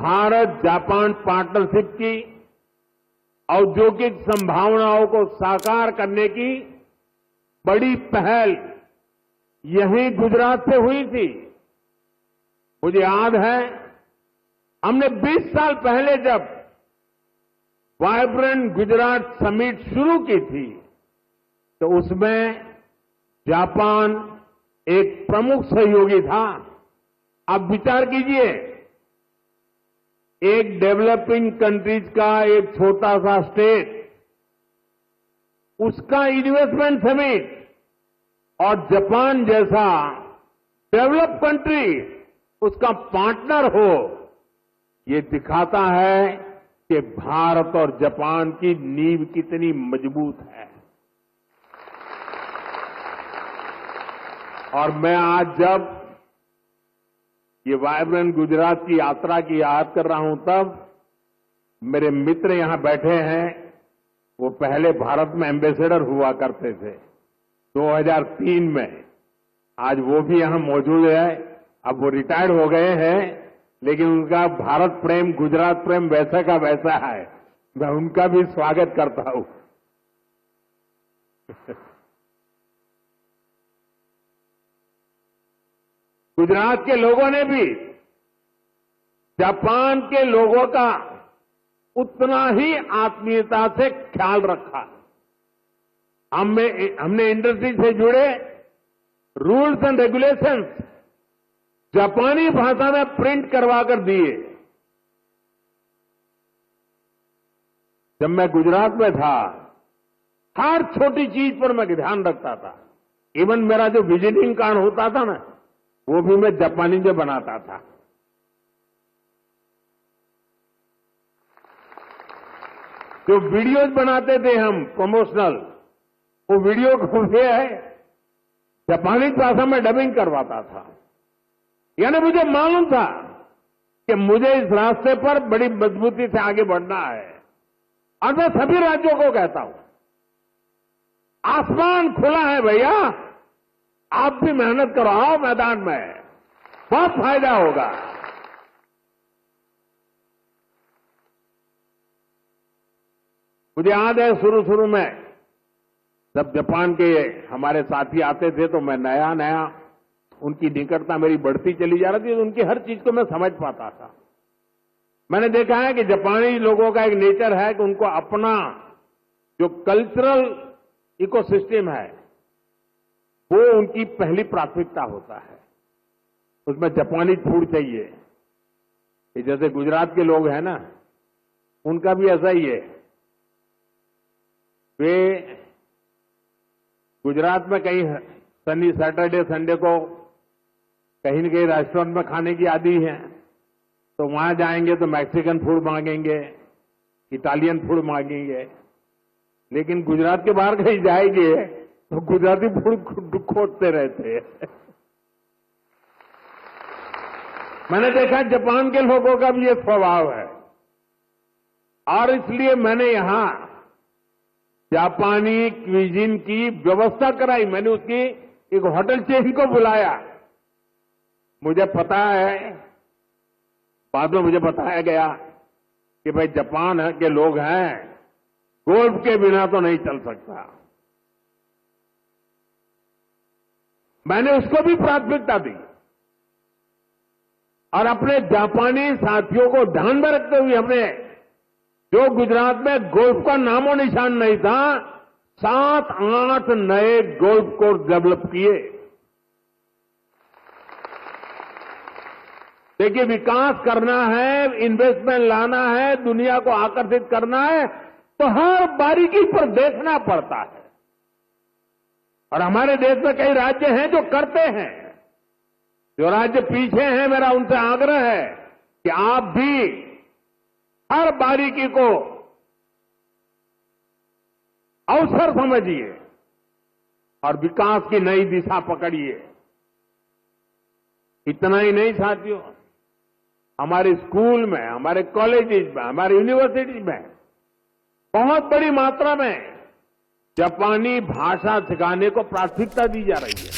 Bharat Japan partnership की औद्योगिक संभावनाओं को साकार करने की बड़ी पहल यहीं गुजरात से हुई थी। मुझे याद है हमने 20 साल पहले जब वाइब्रेंट गुजरात समिट शुरू की थी तो उसमें जापान एक प्रमुख सहयोगी था। आप विचार कीजिए, एक डेवलपिंग कंट्रीज का एक छोटा सा स्टेट, उसका इन्वेस्टमेंट समिट और जापान जैसा डेवलप कंट्री उसका पार्टनर हो, ये दिखाता है कि भारत और जापान की नींव कितनी मजबूत है। और मैं आज जब ये वाइब्रेंट गुजरात की यात्रा की याद कर रहा हूं तब मेरे मित्र यहां बैठे हैं, वो पहले भारत में एम्बेसडर हुआ करते थे 2003 में। आज वो भी यहां मौजूद है। अब वो रिटायर्ड हो गए हैं, लेकिन उनका भारत प्रेम, गुजरात प्रेम वैसा का वैसा है। मैं उनका भी स्वागत करता हूं। गुजरात के लोगों ने भी जापान के लोगों का उतना ही आत्मीयता से ख्याल रखा। हमने इंडस्ट्री से जुड़े रूल्स एंड रेगुलेशंस जापानी भाषा में प्रिंट करवा कर दिए। जब मैं गुजरात में था, हर छोटी चीज पर मैं ध्यान रखता था। इवन मेरा जो विजिटिंग कार्ड होता था ना, वो भी मैं जापानी में बनाता था। जो वीडियोज बनाते थे हम प्रमोशनल, वो वीडियो को जापानी भाषा में डबिंग करवाता था। यानी मुझे मालूम था कि मुझे इस रास्ते पर बड़ी मजबूती से आगे बढ़ना है। और मैं सभी राज्यों को कहता हूं, आसमान खुला है भैया, आप भी मेहनत करो, आओ मैदान में, बहुत फायदा होगा। मुझे याद है शुरू में जब जापान के हमारे साथी आते थे तो मैं नया नया उनकी निकटता मेरी बढ़ती चली जा रही थी, तो उनकी हर चीज को मैं समझ पाता था। मैंने देखा है कि जापानी लोगों का एक नेचर है कि उनको अपना जो कल्चरल इकोसिस्टम है वो उनकी पहली प्राथमिकता होता है। उसमें जापानी फूड चाहिए। जैसे गुजरात के लोग हैं ना, उनका भी ऐसा ही है। वे गुजरात में कहीं सैटरडे संडे को कहीं न कहीं रेस्टोरेंट में खाने की आदी है, तो वहां जाएंगे तो मैक्सिकन फूड मांगेंगे, इटालियन फूड मांगेंगे। लेकिन गुजरात के बाहर कहीं जाएंगे तो गुजराती फूड खोजते रहते हैं। मैंने देखा जापान के लोगों का भी ये स्वभाव है, और इसलिए मैंने यहां जापानी क्विजिन की व्यवस्था कराई। मैंने उसकी एक होटल चेन को बुलाया। मुझे पता है, बाद में मुझे बताया गया कि भाई जापान के लोग हैं, गोल्फ के बिना तो नहीं चल सकता। मैंने उसको भी प्राथमिकता दी और अपने जापानी साथियों को ध्यान में रखते हुए हमने, जो गुजरात में गोल्फ का नामो निशान नहीं था, 7-8 नए गोल्फ कोर्स डेवलप किए। देखिए, विकास करना है, इन्वेस्टमेंट लाना है, दुनिया को आकर्षित करना है, तो हर बारीकी पर देखना पड़ता है। और हमारे देश में कई राज्य हैं जो करते हैं। जो राज्य पीछे हैं, मेरा उनसे आग्रह है कि आप भी हर बारीकी को अवसर समझिए और विकास की नई दिशा पकड़िए। इतना ही नहीं साथियों, हमारे स्कूल में, हमारे कॉलेजेस में, हमारे यूनिवर्सिटीज में बहुत बड़ी मात्रा में जापानी भाषा सिखाने को प्राथमिकता दी जा रही है।